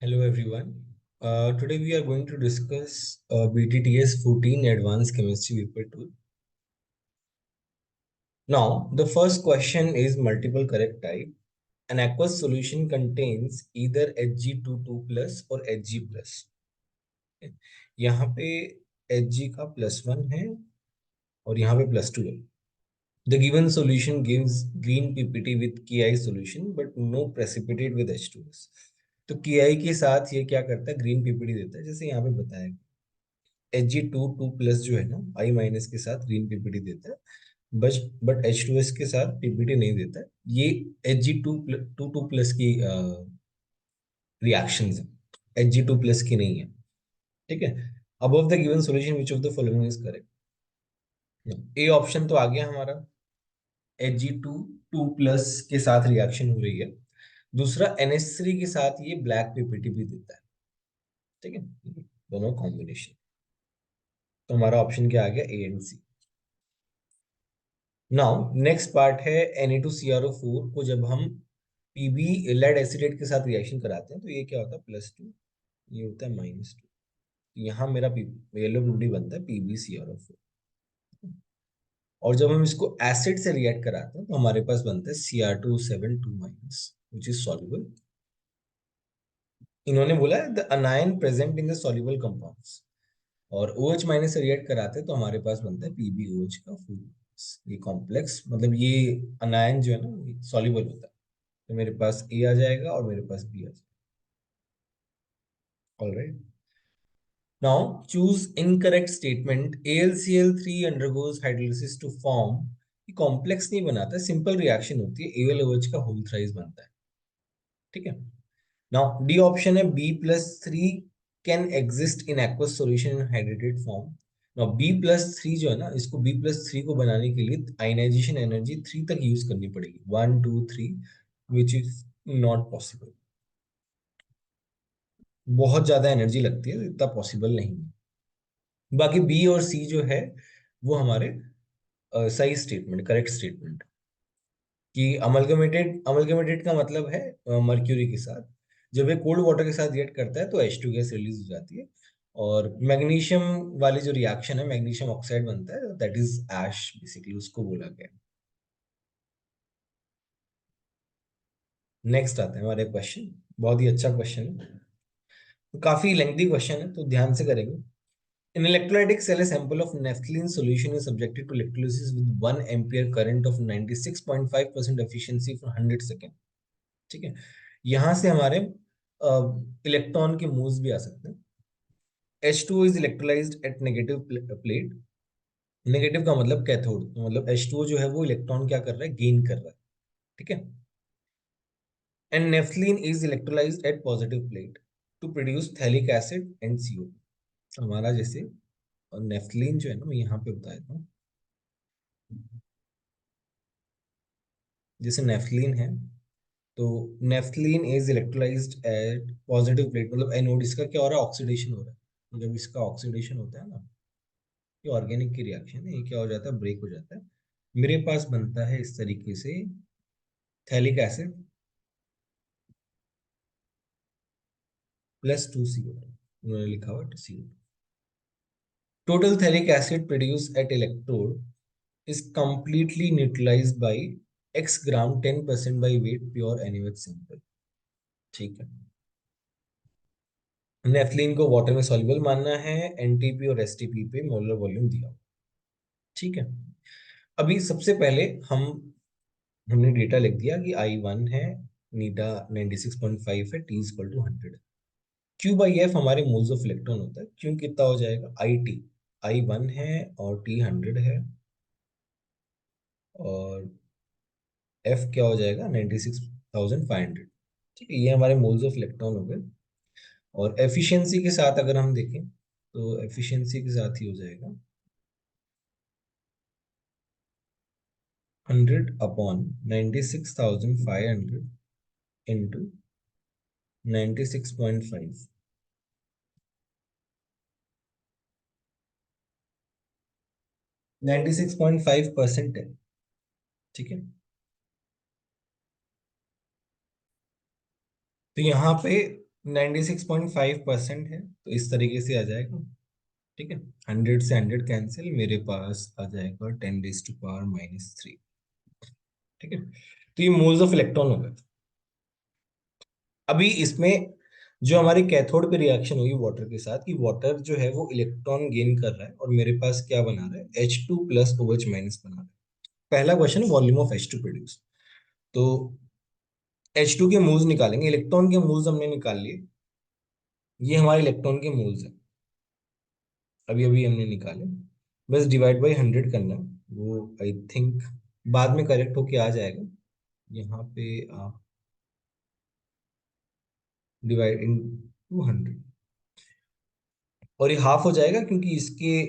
Hello everyone. Today we are going to discuss BTTS 14 Advanced Chemistry Paper 2. Now, the first question is multiple correct type. An aqueous solution contains either Hg22 plus or Hg plus. यहाँ पे Hg का +1 है और यहाँ पे +2 है. The given solution gives green PPT with Ki solution but no precipitate with H2S. तो Ki के साथ ये क्या करता है, ग्रीन पीपीटी देता है, जैसे यहाँ पे बताया. Hg22 प्लस जो है ना, I माइनस के साथ ग्रीन पीपीटी देता है, बट H2S के साथ पीपीटी नहीं देता है. ये Hg22 प्लस की रिएक्शंस है, Hg2 प्लस की नहीं है. ठीक है. Above the given solution which of the following is correct. A option तो आ गया हमारा, Hg2 प्लस के साथ रिएक्शन हो रही है. दूसरा NH3 के साथ ये ब्लैक पीपीटी भी देता है. ठीक है, दोनों कॉम्बिनेशन. तो हमारा ऑप्शन क्या आ गया, A and C. Now next part है Na2CrO4 को जब हम पीबी लेड एसिडेट के साथ रिएक्शन कराते हैं तो ये क्या होता है, +2, ये होता है -2. यहाँ मेरा येलो पीपीटी बनता है PbCrO4. और जब हम इसको एसिड से रिएक्ट कराते हैं तो हमारे पास बनता है Cr272- विच इज सॉल्युबल. इन्होंने बोला है the अनायन present in the soluble compounds, और OH माइनस से रिएक्ट कराते हैं तो हमारे पास बनता है PbOH का फुल. ये कॉम्प्लेक्स मतलब ये अनायन जो है ना सॉल्युबल होता है. तो मेरे पास ए आ जाएगा और मेरे पास बी आ जाएगा. Alright. Now choose incorrect statement. AlCl3 undergoes hydrolysis to form. ये कॉम्प्लेक्स नहीं बनाता, सिंपल रिएक्शन होती है, AlOH का होल थ्राइस बनता है. ठीक है. नाउ डी ऑप्शन है B+3 can exist in aqueous solution in hydrated form. Now B+3 जो है ना, इसको B+3 को बनाने के लिए आयनाइजेशन एनर्जी 3 तक यूज करनी पड़ेगी, 1 2 3, विच इज नॉट पॉसिबल. बहुत ज्यादा एनर्जी लगती है, इतना पॉसिबल नहीं है. बाकी बी और सी जो है वो हमारे सही स्टेटमेंट, करेक्ट स्टेटमेंट. कि अमलगमेटेड, अमलगमेटेड का मतलब है मर्क्यूरी के साथ. जब ये कोल्ड वाटर के साथ रिएक्ट करता है तो H2 गैस रिलीज हो जाती है. और मैग्नीशियम वाली जो रिएक्शन है, मैग्नीशियम ऑक्साइड बनता है, दैट इज ऐश बेसिकली, उसको बोला गया. नेक्स्ट आता है हमारे क्वेश्चन. बहुत ही अच्छा क्वेश्चन है, तो काफी लेंथी क्वेश्चन है, तो ध्यान से करेंगे. An electrolytic cell, a sample of naphthalene solution is subjected to electrolysis with 1 ampere current of 96.5% efficiency for 100 second. ठीक है. यहां से हमारे इलेक्ट्रॉन के मूव्स भी आ सकते हैं. H2O is electrolyzed at negative plate. Negative का मतलब कैथोड, मतलब H2O जो है वो इलेक्ट्रॉन क्या कर रहा है, गेन कर रहा है. ठीक है. And naphthalene is electrolysed at positive plate to produce phthalic acid and CO. हमारा जैसे नेफ्थलीन जो है ना, मैं यहाँ पे बता देता हूँ. जैसे नेफ्थलीन है, तो naphthalene is electrolysed at positive plate, मतलब एनोड. इसका क्या हो रहा है, ऑक्सीडेशन हो रहा है. तो जब इसका ऑक्सीडेशन होता है ना, ये ऑर्गेनिक की रिएक्शन है, ये क्या हो जाता है, ब्रेक हो जाता है. मेरे पास बनता है इस तरीके से थैलिक एसिड +2CO. उन्होंने लिखा हुआ CO. Total phthalic acid produce at electrode is completely neutralized by x gram 10% by weight pure NaOH sample. ठीक है. नेफ्थलीन को वाटर में सॉल्युबल मानना है, NTP और STP पे मोलर वॉल्यूम दिया. ठीक है. अभी सबसे पहले हमने डेटा लिख दिया कि I1 है, नीटा 96.5 है, T इक्वल टू 100. Q/F हमारे मोल्स ऑफ इलेक्ट्रॉन होता है. क्यों कितना हो जाएगा, IT I1 है और T 100 है, और F क्या हो जाएगा, 96,500. ठीक है, ये हमारे मोल्स ऑफ इलेक्ट्रॉन हो गए. और एफिशिएंसी के साथ अगर हम देखें तो एफिशिएंसी के साथ ही हो जाएगा 100/96,500 इंटू 96.5. 96.5% है. ठीक है. तो यहाँ पे 96.5% है, तो इस तरीके से आ जाएगा। ठीक है, 100 से 100 कैंसिल, मेरे पास आ जाएगा 10⁻⁻3। ठीक है, तो ये मोल्स ऑफ इलेक्ट्रॉन हो गए। अभी इसमें जो हमारी कैथोड पे रिएक्शन हुई वाटर के साथ, कि वाटर जो है वो इलेक्ट्रॉन गेन कर रहा है और मेरे पास क्या बना रहा है, H2 + OH- बना रहा है। पहला question, volume of H2 produce. तो H2 के मोल्स निकालेंगे, इलेक्ट्रॉन के मोल्स हमने निकाल लिए। ये हमारे इलेक्ट्रॉन के मोल्स हैं, अभी अभी हमने निकाले। बस डिवाइड बाई 100 करना है, वो आई थिंक बाद में करेक्ट होके आ जाएगा। यहाँ पे आप डिवाइड इन 200, और ये हाफ हो जाएगा क्योंकि इसके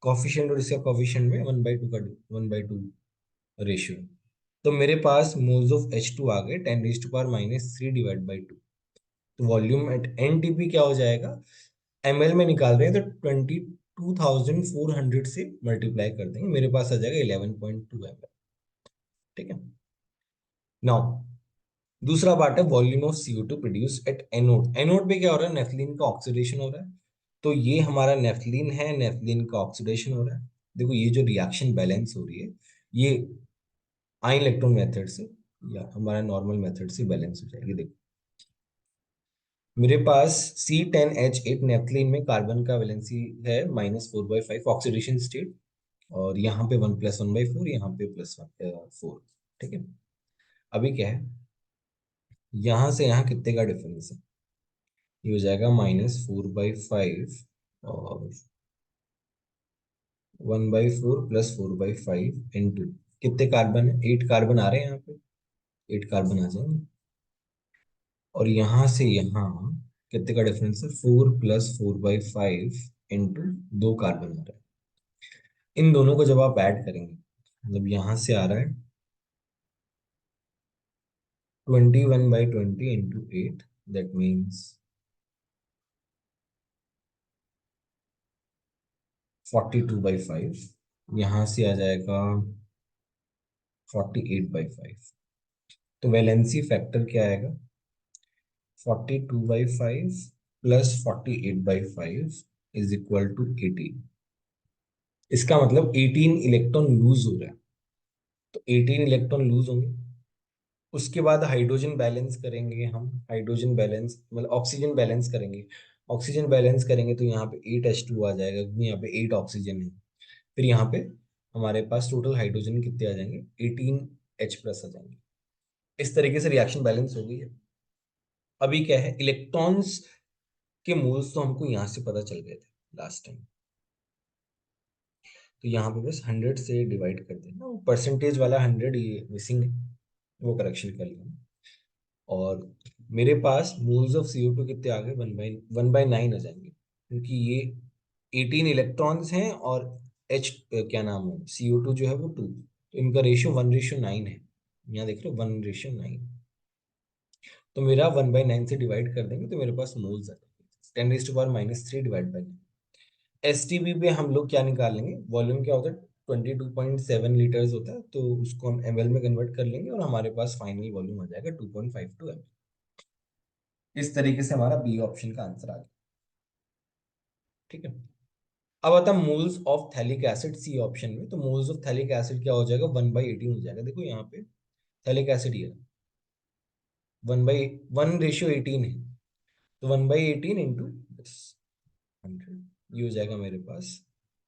कॉफिशिएंट और इसका कॉफिशिएंट में 1/2 का 1/2 रेशियो। तो मेरे पास मोल्स ऑफ H2 आ गए 10⁻³ डिवाइड बाई 2। तो वॉल्यूम एट NTP क्या हो जाएगा, ml में निकाल रहे हैं तो 22,400 से मल्टीप्लाई कर देंगे, मेरे पास आ जाएगा 11.2 ml। ठीक है, नाउ दूसरा पार्ट है volume of CO2 produce at anode. Anode पे क्या हो रहा है, नेफ्थलीन का ऑक्सीडेशन हो रहा है। तो ये हमारा नेफ्थलीन है, नेफ्थलीन का ऑक्सीडेशन हो रहा है। देखो ये जो रिएक्शन बैलेंस हो रही है, ये आयन इलेक्ट्रॉन मेथड से या हमारा नॉर्मल मेथड से बैलेंस हो जाएगी। देखो मेरे पास C10H8 नेफ्थलीन में कार्बन का वैलेंसी है -4/5 ऑक्सीडेशन स्टेट, और यहाँ पे 1+1/4, यहाँ पे +1/4। ठीक है, अभी क्या है, यहाँ से यहाँ कितने का डिफरेंस है, ये हो जाएगा -4/5 और 1/4 +4/5 इंटू, कितने कार्बन है, 8 कार्बन आ रहे हैं यहाँ पे, 8 कार्बन आ जाएंगे। और यहाँ से यहाँ कितने का डिफरेंस है, 4 + 4/5 इंटू 2 कार्बन आ रहा है। इन दोनों को जब आप ऐड करेंगे, मतलब यहाँ से आ रहा है 21/20 इंटू 8, दैट मीन्स 42/5। यहाँ से आ जाएगा 48/5। तो वैलेंसी फैक्टर क्या आएगा, 42/5 +48/5 इज इक्वल टू 18। इसका मतलब 18 इलेक्ट्रॉन लूज हो रहा है, तो 18 इलेक्ट्रॉन लूज होंगे। उसके बाद हाइड्रोजन बैलेंस करेंगे हम, हाइड्रोजन बैलेंस मतलब ऑक्सीजन बैलेंस करेंगे। ऑक्सीजन बैलेंस करेंगे तो यहाँ पे 8H2 आ जाएगा, क्योंकि यहाँ पे 8 ऑक्सीजन है। फिर यहाँ पे हमारे पास टोटल हाइड्रोजन कितने आ जाएंगे, 18H+ आ जाएंगे। इस तरीके से रिएक्शन बैलेंस हो गई है। अभी क्या है, इलेक्ट्रॉन्स के मोल्स तो हमको यहाँ से पता चल गए थे लास्ट टाइम, तो यहाँ पे बस 100 से डिवाइड कर देना, वो परसेंटेज वाला 100 ये मिसिंग है, वो करेक्शन कर लेना। और मेरे पास मोल्स ऑफ CO2 कितने आ गए, 1/9 आ जाएंगे, क्योंकि ये 18 इलेक्ट्रॉन्स हैं और H क्या नाम है, CO2 जो है वो 2, तो इनका रेशियो 1:9 है। यहाँ देख रहे हो 1:9, तो मेरा 1/9 से डिवाइड कर देंगे तो मेरे पास मोल्स आ जाएंगे 10⁻³ डिवाइड बाई। STP पे हम लोग क्या निकालेंगे, वॉल्यूम क्या होता है, 22.7 लीटर्स होता है, तो उसको हम ml में कन्वर्ट कर लेंगे और हमारे पास फाइनल वॉल्यूम आ जाएगा 2.52 ml। इस तरीके से हमारा बी ऑप्शन का आंसर आ गया। ठीक है, अब आता है moles of phthalic acid C option में। तो मोल्स ऑफ थैलिक एसिड क्या हो जाएगा, 1/18 हो जाएगा। देखो यहाँ पे थैलिक एसिड ये 1/1:18 है, तो 1/18 इंटू 100, ये हो जाएगा मेरे पास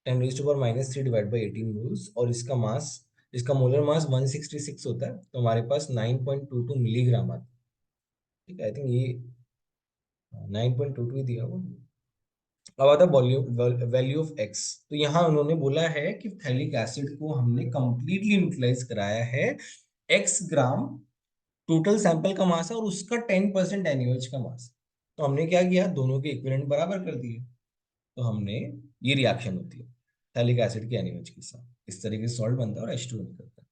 10⁻³ डिवाइड बाई 18 मोल्स। और इसका मास, इसका मोलर मास 166 होता है, तो हमारे पास 9.22 मिलीग्राम आता है। ठीक है, आई थिंक ये 9.22 ही दिया हुआ। अब आता है वॉल्यूम वैल्यू ऑफ एक्स। तो यहाँ उन्होंने बोला है कि थैलिक एसिड को हमने कंप्लीटली न्यूट्रलाइज कराया है, एक्स ग्राम टोटल सैंपल का मास है और उसका 10% NaOH का मास। तो हमने क्या किया, दोनों के इक्विवेलेंट बराबर कर दिए, तो हमने, ये रिएक्शन होती है थैलिक एसिड के NaOH के साथ, इस तरीके से सॉल्ट बनता है और H2 निकलता है।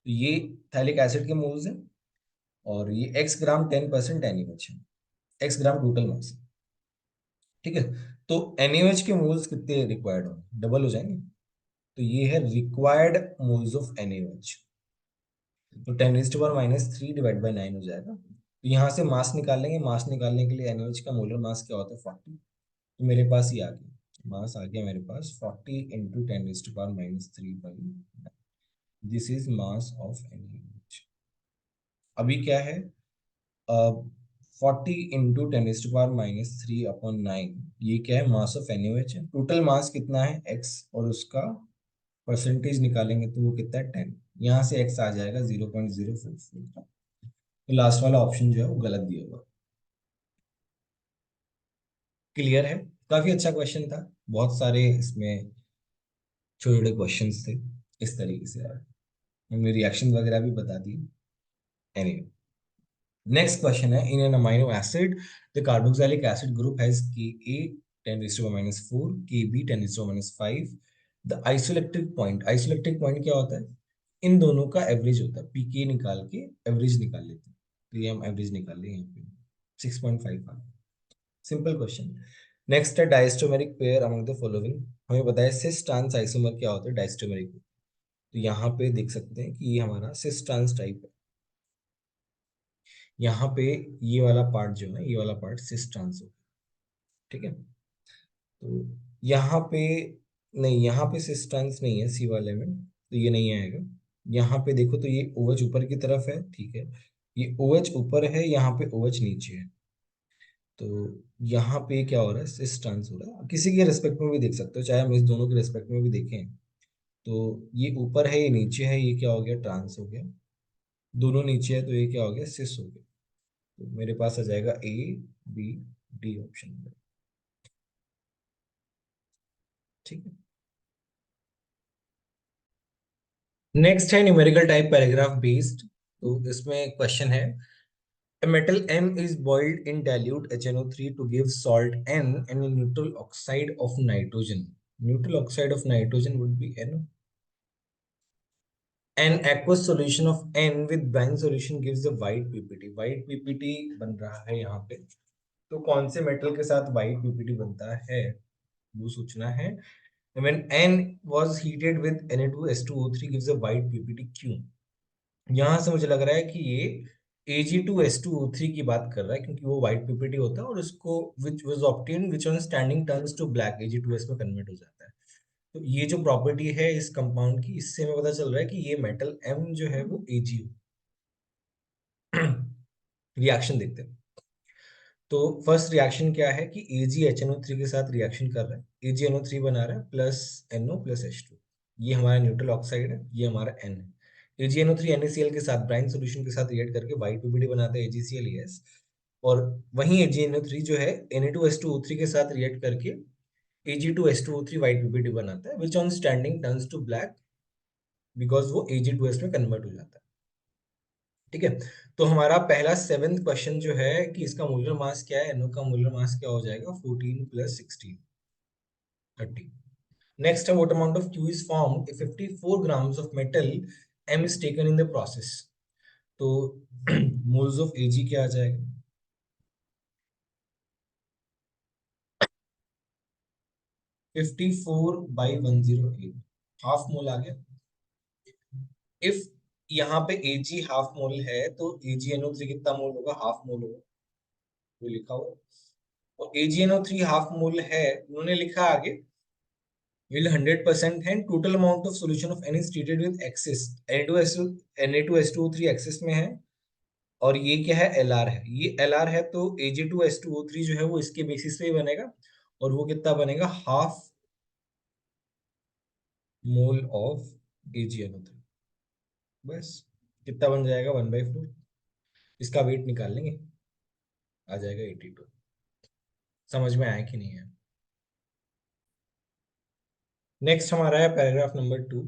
तो ये थैलिक एसिड के मोल्स हैं, और ये एक्स ग्राम 10% NaOH है, एक्स ग्राम टोटल मास है। ठीक है, तो NaOH के मोल्स कितने रिक्वायर्ड होंगे, डबल हो जाएंगे। तो ये है रिक्वायर्ड मोल्स ऑफ NaOH, तो 10⁻³ डिवाइड बाई 9 हो जाएगा। तो यहाँ से मास निकालेंगे, मास निकालने के लिए एनओएच का मोलर मास क्या होता है 40। तो मेरे पास ये आ गया, मास आ गया मेरे पास 40 into 10⁻³ this is mass of NH. अभी क्या है, 40 इंटू 10⁻³ ये क्या है, मास ऑफ एनएच है। टोटल मास कितना है एक्स, और उसका परसेंटेज निकालेंगे तो वो कितना है 10। यहाँ से एक्स आ जाएगा 0.044। तो लास्ट वाला ऑप्शन जो है वो गलत दिया हुआ। क्लियर है? काफी अच्छा क्वेश्चन था, बहुत सारे इसमें छोटे छोटे क्वेश्चन थे इस तरीके से यार। हमने रिएक्शन वगैरह भी बता दिए। एनीवे, नेक्स्ट क्वेश्चन है, in an amino acid the carboxylic acid group has Ka 10⁻⁴, Kb 10⁻⁵। The isoelectric point, isoelectric point क्या होता है, इन दोनों का एवरेज होता है। पीके निकाल के एवरेज निकाल लेते हैं, तो ये हम एवरेज निकाल लें यहाँ पे 6.5 आ। Simple question. नेक्स्ट है डायस्टोमेरिक पेयर अमंग द फॉलोइंग। हमें बताया सिस ट्रांस आइसोमर क्या होता है डायस्टोमेरिक। तो यहाँ पे देख सकते हैं कि ये हमारा सिस ट्रांस टाइप है। यहाँ पे ये वाला पार्ट जो है, ये वाला पार्ट सिस ट्रांस होगा। ठीक है, तो यहाँ पे नहीं, यहाँ पे सिस ट्रांस नहीं है सी वाले में, तो ये नहीं आएगा। यहाँ पे देखो तो ये OH ऊपर की तरफ है, ठीक है, ये OH ऊपर है, यहाँ पे OH नीचे है। तो यहाँ पे क्या हो रहा है, सिस ट्रांस हो रहा है। किसी के रेस्पेक्ट में भी देख सकते हो, चाहे हम इस दोनों के रेस्पेक्ट में भी देखें। तो ये ऊपर है, ये नीचे है, ये क्या हो गया, ट्रांस हो गया। दोनों नीचे है तो ये क्या हो गया, सिस हो गया। तो मेरे पास आ जाएगा A B D ऑप्शन में। ठीक है, नेक्स्ट है न्यूमेरिकल टाइप पैराग्राफ बेस्ड। तो इसमें क्वेश्चन है, a metal M is boiled in dilute HNO3 to give salt N and a neutral oxide of nitrogen. Neutral oxide of nitrogen would be N. An aqueous solution of N with brine solution gives a white PPT. White PPT बन रहा है यहाँ पे। तो कौन से metal के साथ white PPT बनता है वो सोचना है। When N was heated with Na2S2O3 gives a white PPT क्यों? यहाँ से मुझे लग रहा है कि ये Ag2S2O3 की बात कर रहा है, क्योंकि वो व्हाइट पीपीटी होता है और उसको which was obtained which on standing turns to black Ag2S में कन्वर्ट हो जाता है। तो ये जो प्रॉपर्टी है इस कंपाउंड की, इससे हमें पता चल रहा है कि ये मेटल M जो है वो Ag रिएक्शन देखते हैं। तो फर्स्ट रिएक्शन क्या है कि AgHNO3 के साथ रिएक्शन कर रहा है, AgNO3 बना रहा है प्लस NO प्लस H2। ये हमारा न्यूट्रल ऑक्साइड है, ये हमारा N है। AgNO3 NaCl के साथ ब्राइन सॉल्यूशन के साथ रिएक्ट करके व्हाइट पीपीटी बनाता है AgClES। और वहीं AgNO3 जो है Na2S2O3 के साथ रिएक्ट करके Ag2S2O3 व्हाइट पीपीटी बनाता है which on standing turns to black because वो Ag2S में कन्वर्ट हो जाता है। ठीक है, तो हमारा पहला सेवेंथ क्वेश्चन जो है कि इसका मोलर मास क्या है, NO का मोलर मास क्या हो जाएगा 14 प्लस 16 30। नेक्स्ट है what amount of Q is formed if 54 grams of metal M is taken in the process. तो मोल्स ऑफ Ag क्या आ जाएगा, 54/108, हाफ मोल आ गया। इफ यहाँ पे Ag हाफ मोल है तो AgNO3 कितना मोल होगा, हाफ मोल होगा, वो लिखा हुआ। और AgNO3 हाफ मोल है, उन्होंने लिखा आगे will 100% है। Total amount of solution of N is treated with excess, Na2S2O3 excess में है। और ये क्या है, LR है, ये LR है तो Ag2S2O3 जो है वो इसके बेसिस पे ही बनेगा। और वो कितना बनेगा, हाफ मोल ऑफ AgNO3। बस कितना बन जाएगा, 1/4। इसका वेट निकाल लेंगे, आ जाएगा 82। समझ में आया कि नहीं है? नेक्स्ट हमारा है पैराग्राफ नंबर 2।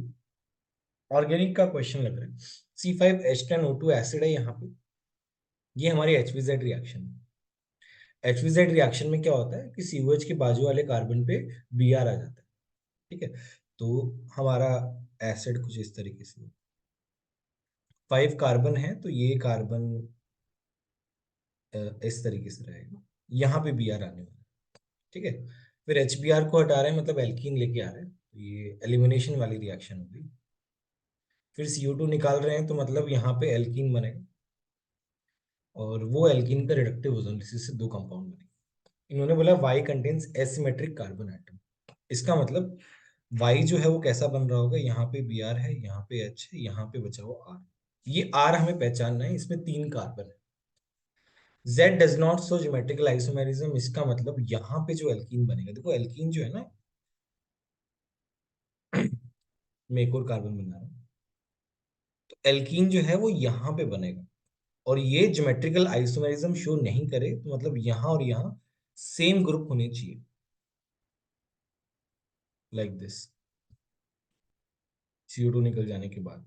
ऑर्गेनिक का क्वेश्चन लग रहा है। C5H10O2 एसिड है यहाँ पे, ये हमारी HVZ रिएक्शन। HVZ रिएक्शन में क्या होता है कि COH के बाजू वाले कार्बन पे Br आ जाता है। ठीक है, तो हमारा एसिड कुछ इस तरीके से 5 कार्बन है, तो ये कार्बन इस तरीके से रहेगा, यहाँ पे Br आने वाला है। ठीक है, फिर HBr को हटा रहे हैं, मतलब एल्कीन लेके आ रहे हैं, तो ये एलिमिनेशन वाली रिएक्शन होगी। फिर CO2 निकाल रहे हैं, तो मतलब यहाँ पे एल्कीन बनेगा। और वो एल्कीन का रिडक्टिव ओजोन से दो कंपाउंड बने। इन्होंने बोला Y contains asymmetric carbon atom. इसका मतलब वाई जो है वो कैसा बन रहा होगा, यहाँ पे बी आर है, यहाँ पे एच है, यहाँ पे बचा हुआ आर। ये आर हमें पहचानना है, इसमें 3 कार्बन है। Z does not show geometrical isomerism. इसका मतलब यहाँ पे जो एल्कीन बनेगा, देखो एल्कीन जो है ना, मैं एक और कार्बन बना रहा हूँ, तो एल्कीन जो है वो यहाँ पे बनेगा, और ये ज्योमेट्रिकल आइसोमेरिज्म शो नहीं करे, तो मतलब यहाँ और यहाँ सेम ग्रुप होने चाहिए, लाइक दिस, CO2 निकल जाने के बाद,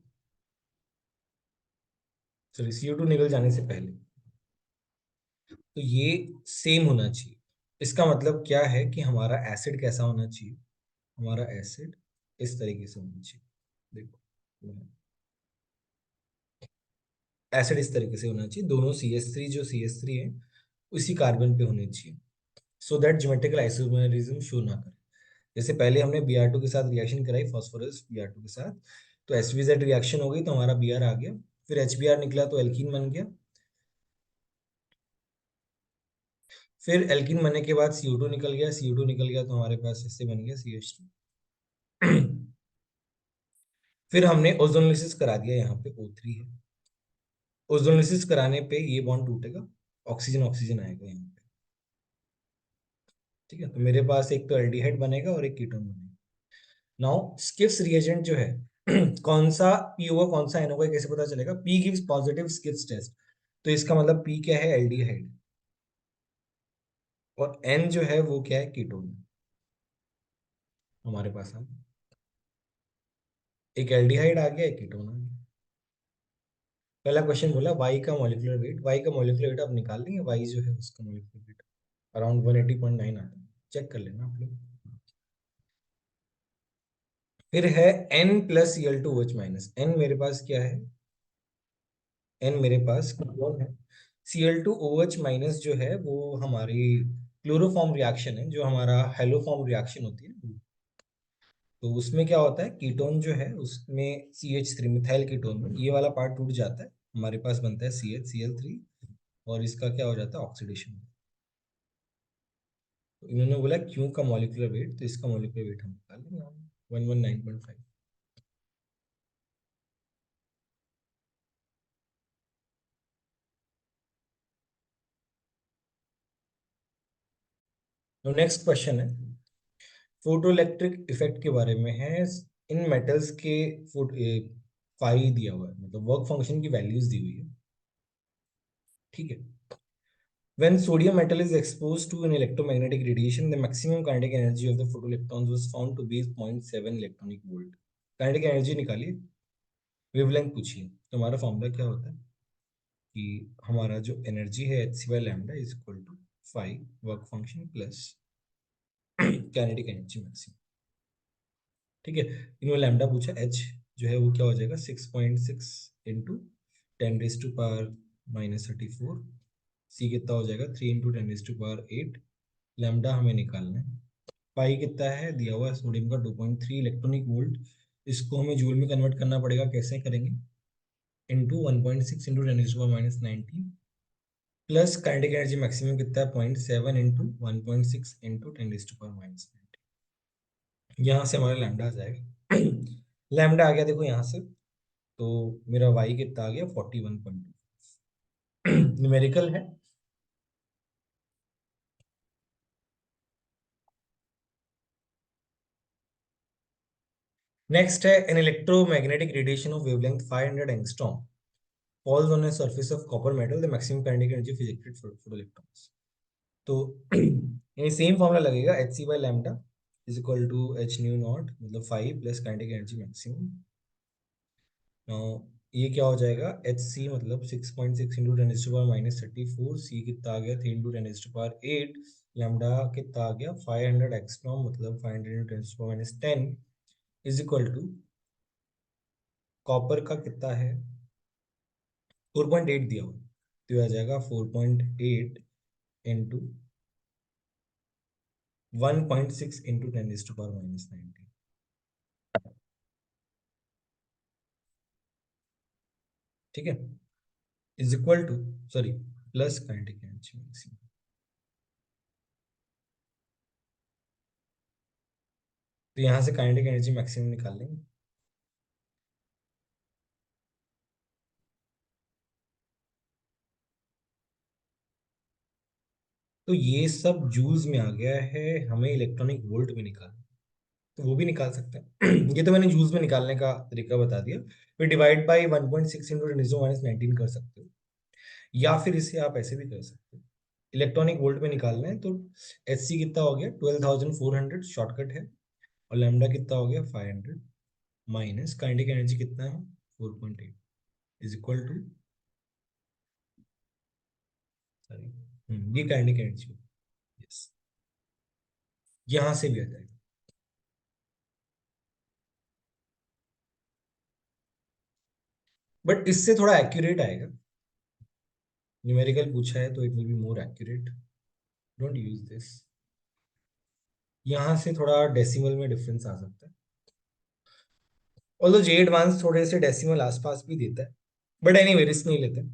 सॉरी CO2 निकल जाने से पहले, तो ये सेम होना चाहिए। इसका मतलब क्या है कि हमारा एसिड कैसा होना चाहिए, हमारा एसिड इस तरीके से होना चाहिए। देखो एसिड इस तरीके से होना चाहिए, दोनों CH3 जो CH3 है उसी कार्बन पे होने चाहिए, so that geometrical isomerism show ना करे। जैसे पहले हमने Br2 के साथ रिएक्शन कराई, फास्फोरस Br2 के साथ, तो Svz रिएक्शन हो गई, तो हमारा Br आ गया, फिर HBr निकला तो एल्कीन बन गया, फिर एल्कीन बनने के बाद CO2 निकल गया, CO2 निकल गया तो हमारे पास इससे बन गया CH2। फिर हमने ओजोनलिसिस करा दिया, यहाँ पे O3 है, ओजोनलिसिस कराने पे ये बॉन्ड टूटेगा, ऑक्सीजन ऑक्सीजन आएगा यहाँ पे। ठीक है, तो मेरे पास एक तो एल्डिहाइड बनेगा और एक कीटोन बनेगा। नाउ स्किप्स रिएजेंट जो है, कौन सा पी होगा कौन सा एन होगा कैसे पता चलेगा? P gives positive Schiff's test, तो इसका मतलब पी क्या है, एल्डिहाइड, और एन जो है वो क्या है, कीटोन। हमारे पास है एक एल्डिहाइड आ गया, एक कीटोन आ गया। पहला क्वेश्चन बोला वाई का मॉलिक्यूलर वेट, वाई का मॉलिक्यूलर वेट आप निकाल लेंगे, वाई जो है उसका मॉलिक्यूलर वेट अराउंड 180.9 आता है, चेक कर लेना आप लोग। फिर है N plus Cl2OH minus, N मेरे पास क्या है, N मेरे पास कौन है, Cl2OH माइनस जो है वो हमारी क्लोरोफॉर्म रिएक्शन है, जो हमारा हेलोफॉर्म रिएक्शन होती है ना, तो उसमें क्या होता है, कीटोन जो है उसमें CH3 मिथाइल कीटोन में ये वाला पार्ट टूट जाता है, हमारे पास बनता है CH Cl3, और इसका क्या हो जाता है, ऑक्सीडेशन। तो इन्होंने बोला क्यों का मॉलिक्यूलर वेट, तो इसका मॉलिक्यूलर वेट हम निकाल लेंगे 119.5। तो नेक्स्ट क्वेश्चन है फोटो इलेक्ट्रिक इफेक्ट के बारे में है, इन मेटल्स के फाई दिया हुआ है, मतलब वर्क फंक्शन की वैल्यूज दी हुई है। ठीक है, when sodium metal is exposed to an electromagnetic radiation, the maximum kinetic energy of the photoelectrons was found to be 0.7 electronic volt। kinetic energy निकालिए, वेवलेंथ पूछिए, तो हमारा फॉर्मूला क्या होता है कि हमारा जो एनर्जी है hc/λ is equal to five work function plus kinetic energy maximum. ठीक है, इन्होंने लैम्डा पूछा, एच जो है वो क्या हो जाएगा, 6.6 इंटू 10⁻⁻34, सी कितना हो जाएगा, 3 इंटू 10⁻8, लैम्डा हमें निकालना है। पाई कितना है दिया हुआ है, सोडियम का 2.3 इलेक्ट्रॉनिक वोल्ट, इसको हमें जूल में कन्वर्ट करना पड़ेगा, कैसे करेंगे, into 1.6 into 10⁻⁻19 plus kinetic energy maximum कितना है, 0.7 इंटू 1.6 इंटू 10⁻⁻19, यहाँ से हमारा लैम्डा आ जाएगा। लैम्डा आ गया देखो यहाँ से, तो मेरा वाई कितना आ गया, 41.2, न्यूमेरिकल है। नेक्स्ट है an electromagnetic radiation of wavelength 500 angstrom falls on a surface of copper metal, the maximum kinetic energy is ejected for electrons। तो ये सेम फॉर्मूला लगेगा, hc/λ is equal to h nu naught, मतलब 5 plus kinetic energy maximum. ये क्या हो जाएगा, H C मतलब 6.6 into 10⁻⁻34, सी कितना आ गया, 3 इंटू 10⁸8, लैम्डा कितना आ गया, 500 एक्सट्रॉम, मतलब 500 into 10⁻10 is equal to, copper का कितना है, 4.8 दिया हुआ, तो आ जाएगा 4.8 इंटू 1.6 इंटू 10⁻⁻19। ठीक है, is equal to, sorry plus kinetic energy maximum. तो यहां से काइनेटिक एनर्जी मैक्सिमम निकाल लेंगे। तो ये सब जूल्स में आ गया है, हमें इलेक्ट्रॉनिक वोल्ट में निकालना, तो वो भी निकाल सकते हैं। ये तो मैंने जूल्स में निकालने का तरीका बता दिया। फिर डिवाइड बाई 1.6 इंटू 10⁻19 कर सकते हो, या फिर इसे आप ऐसे भी कर सकते हो। इलेक्ट्रॉनिक वोल्ट में निकालना है तो एच सी कितना हो गया 12,400, शॉर्टकट है। और लैम्डा कितना हो गया 500, माइनस काइनेटिक एनर्जी कितना है 4.8 इज इक्वल टू, सॉरी ये काइनेटिक एनर्जी, यस, यहां से भी आ जाएगा। बट इससे थोड़ा एक्यूरेट आएगा, न्यूमेरिकल पूछा है तो it will be more accurate, don't use this. यहां से थोड़ा डेसिमल में डिफरेंस आ सकता है, ऑल्दो जे एडवांस थोड़े से डेसिमल आसपास भी देता है, बट एनीवे रिस्क नहीं लेते।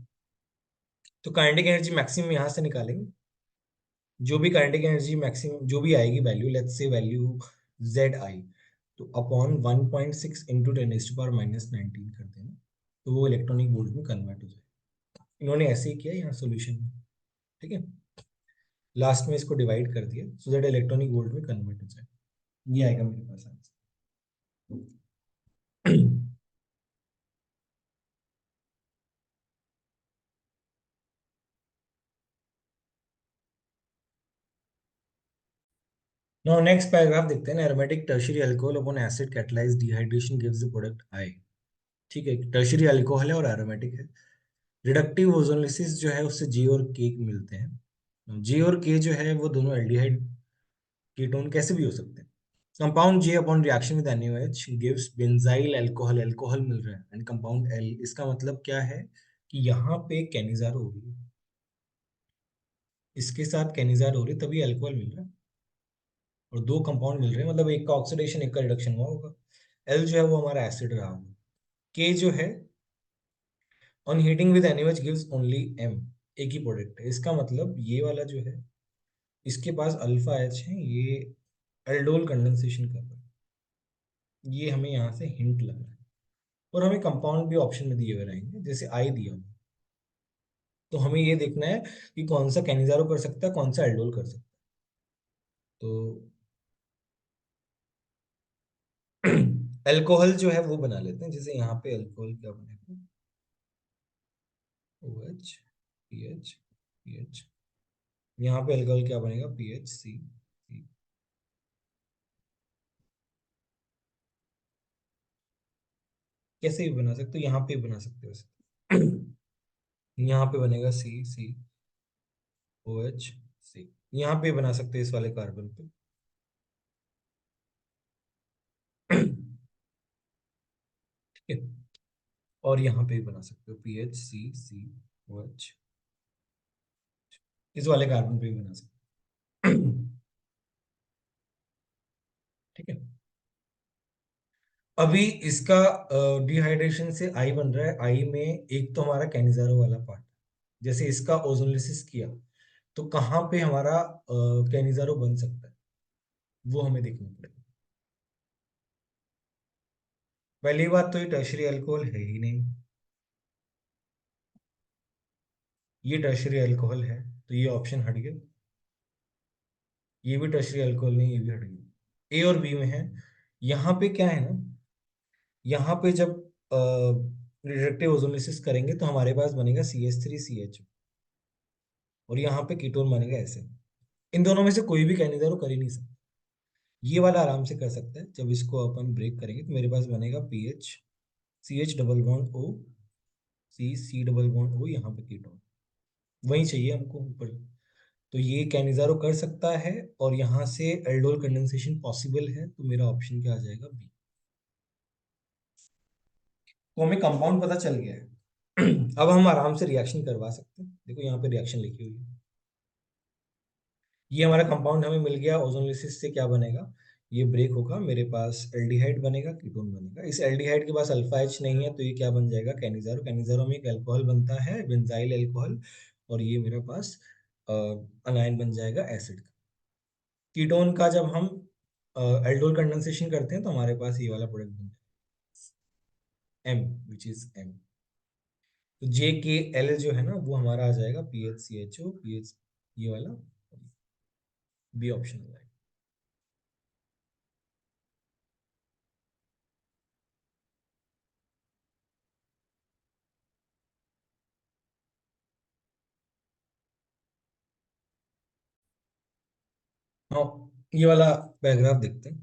तो काइनेटिक एनर्जी मैक्सिमम यहां से निकालेंगे, जो भी काइनेटिक एनर्जी मैक्सिमम जो भी आएगी value, let's say value Z I, तो अपॉन 1.6 इंटू 10⁻19 कर देना, तो वो इलेक्ट्रॉनिक वोल्ट में कन्वर्ट हो जाए। इन्होंने ऐसे ही किया यहाँ सोल्यूशन में, ठीक है, लास्ट में इसको डिवाइड कर दिया सो दैट इलेक्ट्रॉनिक वोल्ट में कन्वर्ट हो जाए। ये आएगा मेरे पास आंसर। Now next पैराग्राफ देखते हैं ना, aromatic tertiary alcohol upon acid catalyse dehydration gives the product I. ठीक है, टर्शियरी अल्कोहल है और एरोमेटिक है। रिडक्टिव ओजोलिसिस जो है उससे जे और के मिलते हैं। जे और के जो है वो दोनों एल्डिहाइड कीटोन कैसे भी हो सकते हैं। Compound J upon reaction with NaOH gives benzyl alcohol, alcohol मिल रहा है, एंड कंपाउंड एल, इसका मतलब क्या है कि यहाँ पे कैनिजार हो रही है, इसके साथ कैनिजार हो रही है तभी अल्कोहल मिल रहा है, और दो कंपाउंड मिल रहे हैं मतलब एक का ऑक्सीडेशन एक का रिडक्शन हुआ होगा। एल जो है वो हमारा एसिड रहा होगा। के जो है on heating with NaOH gives only M, एक ही प्रोडक्ट है, इसका मतलब ये वाला जो है इसके पास अल्फा एच है, ये एल्डोल कंडेंसेशन कर रहा है, ये हमें यहाँ से हिंट लग रहा है। और हमें कंपाउंड भी ऑप्शन में दिए हुए रहेंगे, जैसे आई दिया हुआ, तो हमें ये देखना है कि कौन सा कैनिजारो कर सकता है कौन सा एल्डोल कर सकता है। तो अल्कोहल जो है वो बना लेते हैं, जैसे यहाँ पे अल्कोहल क्या बनेगा, O H P H P H, यहाँ पे अल्कोहल क्या बनेगा पी एच सी सी। कैसे भी बना सकते हो, यहाँ पे भी बना सकते हो वैसे। यहाँ पे बनेगा सी सी ओ एच सी, यहाँ पे बना सकते हैं इस वाले कार्बन पे। ठीक है, और यहाँ पे भी बना सकते हो पी एच सी सी ओ एच, इस वाले कार्बन पे भी बना सकते हो। ठीक है, अभी इसका डिहाइड्रेशन से आई बन रहा है, आई में एक तो हमारा कैनिजारो वाला पार्ट, जैसे इसका ओजोलिसिस किया तो कहाँ पे हमारा कैनिजारो बन सकता है वो हमें देखना पड़ेगा। पहली बात तो ये टर्शरी अल्कोहल है ही नहीं, ये टर्शरी अल्कोहल है तो ये ऑप्शन हट गया, ये भी टर्शरी अल्कोहल नहीं, ये भी हट गया, ए और बी में है। यहाँ पे क्या है ना, यहाँ पे जब रिडक्टिव ओजोलिसिस करेंगे तो हमारे पास बनेगा CH3CH, और यहाँ पे कीटोन बनेगा ऐसे। इन दोनों में से कोई भी कैनिजारो कर ही नहीं सकता, ये वाला आराम से कर सकता है। जब इसको अपन ब्रेक करेंगे तो मेरे पास बनेगा PH CH double bond O C C double bond O, यहाँ पे कीटोन वही चाहिए हमको ऊपर। तो ये कैनिजारो कर सकता है और यहाँ से एल्डोल कंडेंसेशन पॉसिबल है, तो मेरा ऑप्शन क्या आ जाएगा बी। तो हमें कंपाउंड पता चल गया है। अब हम आराम से रिएक्शन करवा सकते हैं, देखो यहाँ पे रिएक्शन लिखी हुई है, ये हमारा कंपाउंड हमें मिल गया, ओजोनलिसिस से क्या बनेगा, ये ब्रेक होगा, मेरे पास एल्डिहाइड बनेगा कीटोन बनेगा। इस एल्डिहाइड के पास अल्फा एच नहीं है तो ये क्या बन जाएगा कैनिजारो, कैनिजारो में एक अल्कोहल बनता है बेंजाइल अल्कोहल, और ये मेरे पास अनायन बन जाएगा एसिड का। कीटोन का जब हम एल्डोल कंडेंसेशन करते हैं तो हमारे पास ये वाला प्रोडक्ट बन जाएगा एम, विच इज एम। तो जे के एल जो है ना वो हमारा आ जाएगा P H C H O P H, ये वाला बी ऑप्शन हो जाएगा। हाँ, ये वाला पैराग्राफ देखते हैं।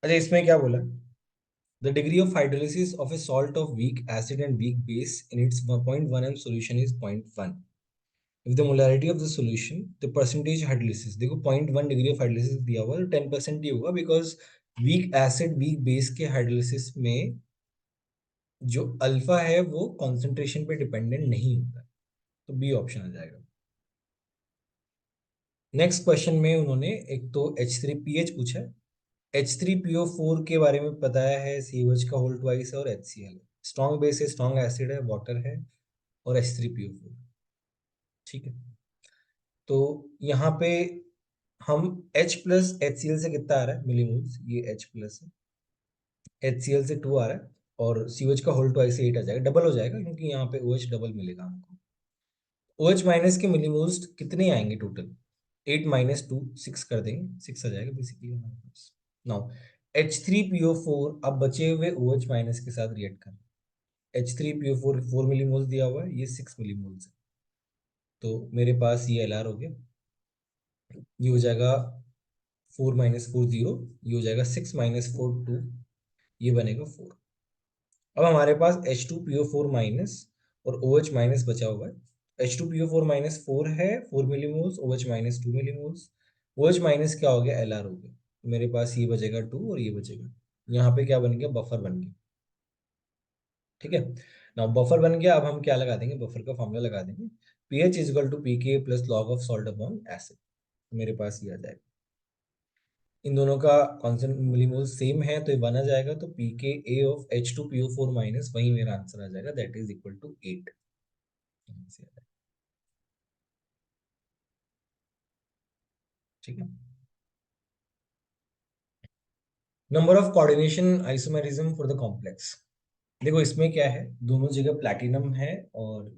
अच्छा, इसमें क्या बोला? The degree of hydrolysis of a salt of weak acid and weak base in its 1.1 m solution is 0.1. If the molarity of the solution, the percentage hydrolysis, देखो 0.1 डिग्री ऑफ हाइड्रोलिसिस दिया हुआ है तो 10% ही होगा, because weak acid weak base के hydrolysis में जो alpha है वो कॉन्सेंट्रेशन पे डिपेंडेंट नहीं होता। तो बी ऑप्शन आ जाएगा। नेक्स्ट क्वेश्चन में उन्होंने एक तो H3PH पूछा है, H3PO4 के बारे में बताया है, COH का होल ट्वाइस है और HCl है, स्ट्रॉन्ग बेस है, स्ट्रॉन्ग एसिड है, वाटर है और H3PO4। ठीक है, तो यहाँ पे हम H प्लस HCl से कितना आ रहा है मिलीमोल्स, ये H प्लस है, HCl से 2 आ रहा है और COH का होल ट्वाइस से 8 आ जाएगा, डबल हो जाएगा क्योंकि यहाँ पे OH डबल मिलेगा हमको। OH माइनस के मिलीमोल्स कितने आएंगे टोटल? 8 माइनस 2 6 कर देंगे, 6 आ जाएगा बेसिकली हमारे पास। नाउ H3PO4 अब बचे हुए OH माइनस के साथ रिएक्ट कर, H3PO4 4 मिलीमोल्स दिया हुआ है, ये 6 मिलीमोल्स है, तो मेरे पास ये Lr हो गया, ये हो जाएगा 4 माइनस 4 0, ये हो जाएगा 6 माइनस 4 2, ये बनेगा 4। अब हमारे पास H2PO4 माइनस और OH माइनस बचा हुआ है। H2PO4 माइनस 4 है 4 millimoles, OH minus 2 millimoles, OH minus क्या हो गया, Lr हो गया, तो मेरे पास ये बचेगा 2 और ये बचेगा, यहाँ पे क्या बन गया, बफर बन गया। ठीक है ना, बफर बन गया। अब हम क्या लगा देंगे, बफर का फॉर्मूला लगा देंगे, pH is equal to pK plus log of salt upon acid, मेरे पास ये आ जाएगा। इन दोनों का कॉन्सेंट मिलीमोल सेम है तो ये बना जाएगा, तो pKa ऑफ H2PO4 माइनस, वही मेरा आंसर आ जाएगा, दैट इज इक्वल टू 8। ठीक है, number of coordination isomerism for the complex. देखो इसमें क्या है, दोनों जगह प्लैटिनम है और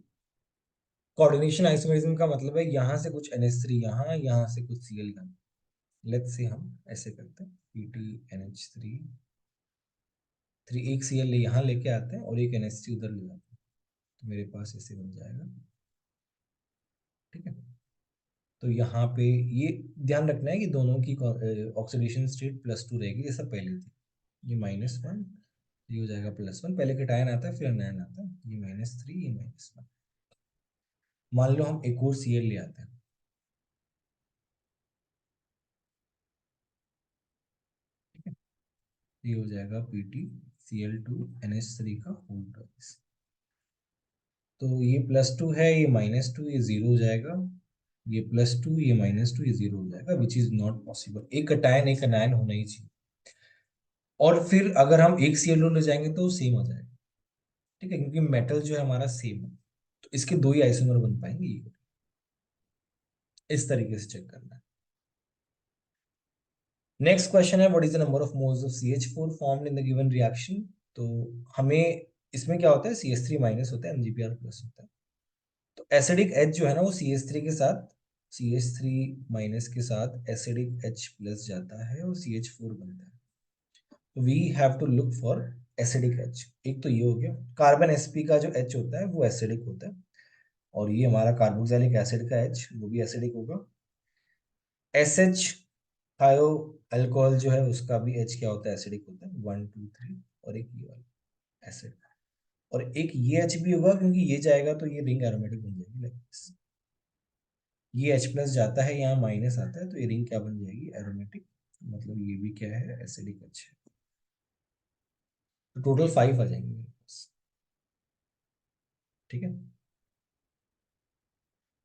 कोऑर्डिनेशन आइसोमेरिज्म का मतलब है यहाँ से कुछ NH3 यहाँ, यहाँ से कुछ Cl यहाँ। लेट्स से हम ऐसे करते हैं, PtNH3 3 एक Cl यहाँ लेके आते हैं और एक NH3 उधर ले जाते हैं, तो मेरे पास ऐसे बन जाएगा। ठीक है, तो यहाँ पे ये ध्यान रखना है कि दोनों की ऑक्सीडेशन स्टेट +2 रहेगी जैसा पहले थी। ये -1, ये हो जाएगा +1, पहले केटायन आता है फिर एनायन आता है, ये -3 ये -1। मान लो हम एक और Cl ले आते हैं, ठीक है, ये हो जाएगा PtCl2NH3 का होल ट्वाइस। तो ये +2 है, ये -2, ये 0 हो जाएगा, ये +2 ये -2 ये 0 हो जाएगा, विच इज नॉट पॉसिबल, एक कटायन एक अनायन होना ही चाहिए। और फिर अगर हम एक Cl ले जाएंगे तो सेम हो जाएगा। ठीक है, क्योंकि मेटल जो है हमारा सेम है, तो इसके दो ही आइसोमर बन पाएंगे, इस तरीके से चेक करना है। नेक्स्ट क्वेश्चन है, what is the number of moles of CH4 formed in the given reaction. तो हमें इसमें क्या होता है, CH3 माइनस होता है, MgPr प्लस होता है। तो एसिडिक H जो है ना वो CH3 के साथ, CH3 माइनस के साथ एसिडिक H प्लस जाता है और CH4 बनता है। तो we have to look for acidic H। एक तो ये हो गया, कार्बन sp का जो H होता है वो एसिडिक होता है, और ये हमारा कार्बोक्सिलिक एसिड का H वो भी एसिडिक होगा। SH थायो अल्कोहल जो है उसका भी H क्या होता है, एसिडिक होता है, 1 2 3, और एक ये वाला एसिड, और एक ये H भी होगा क्योंकि ये जाएगा तो ये रिंग एरोमेटिक बन जाएगी लाइक दिस। ये H प्लस जाता है यहाँ माइनस आता है तो ये रिंग क्या बन जाएगी, एरोमेटिक, मतलब ये भी क्या है, एसिडिक H है। तो टोटल 5 आ जाएंगे मेरे पास। ठीक है,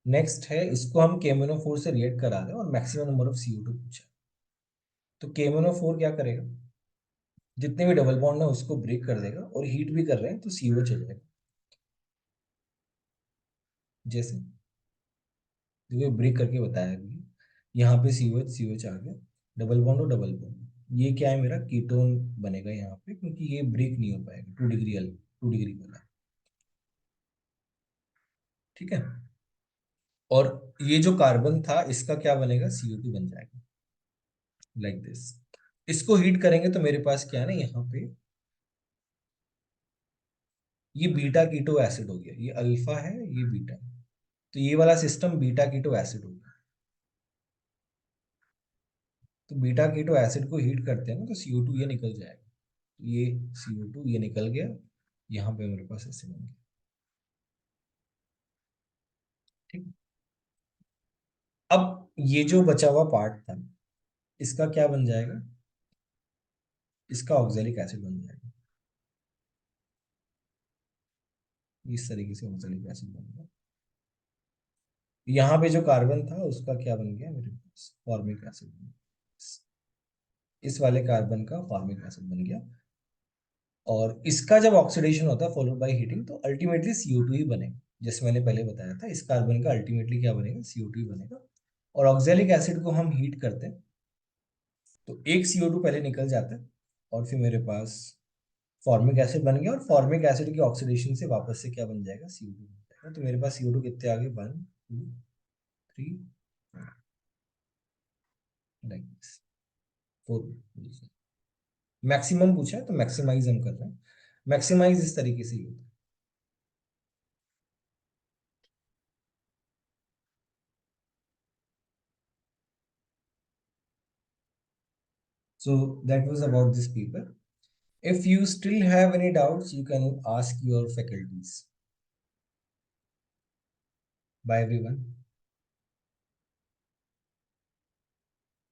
नेक्स्ट है, इसको हम KMnO4 से रिएक्ट करा दें और मैक्सिमम नंबर ऑफ CO2 पूछा। तो KMnO4 क्या करेगा, जितने भी डबल बॉन्ड है उसको ब्रेक कर देगा, और हीट भी कर रहे हैं तो COH हो जाएगा। जैसे देखो ब्रेक करके बताया अभी, यहाँ पे COH आ गया, डबल बॉन्ड और डबल बॉन्ड, ये क्या है मेरा कीटोन बनेगा यहाँ पे, क्योंकि ये ब्रेक नहीं हो पाएगा 2 डिग्री 2 डिग्री वाला। ठीक है। और ये जो कार्बन था इसका क्या बनेगा, CO2 बन जाएगा, लाइक दिस। इसको हीट करेंगे तो मेरे पास क्या है ना, यहाँ पे ये बीटा कीटो एसिड हो गया, ये अल्फा है ये बीटा है, तो ये वाला सिस्टम बीटा कीटो एसिड हो गया। तो बीटा कीटो एसिड को हीट करते हैं ना तो CO2 ये निकल जाएगा, ये CO2 ये निकल गया, यहाँ पे मेरे पास ऐसे बन गया। ठीक। अब ये जो बचा हुआ पार्ट था इसका क्या बन जाएगा, इसका ऑक्जेलिक एसिड बन जाएगा, इस तरीके से ऑक्जेलिक एसिड बन गया। यहाँ पे जो कार्बन था उसका क्या बन गया मेरे पास, फॉर्मिक एसिड बन गया। इस वाले कार्बन का फॉर्मिक एसिड बन गया, और इसका जब ऑक्सीडेशन होता है फॉलोड बाय हीटिंग तो अल्टीमेटली CO2 ही बनेगा। जैसे मैंने पहले बताया था, इस कार्बन का अल्टीमेटली क्या बनेगा, CO2 ही बनेगा। और ऑक्जेलिक एसिड को हम हीट करते हैं तो एक CO2 पहले निकल जाता है, और फिर मेरे पास फॉर्मिक एसिड बन गया, और फॉर्मिक एसिड की ऑक्सीडेशन से वापस से क्या बन जाएगा, CO2 बन जाएगा। तो मेरे पास CO2 कितने आ गए, 1 2 3 लाइक दिस, 4। मैक्सिमम पूछा है तो मैक्सिमाइज हम कर रहे हैं, मैक्सिमाइज इस तरीके से ही होता है। So that was about this paper. If you still have any doubts, you can ask your faculties. Bye everyone.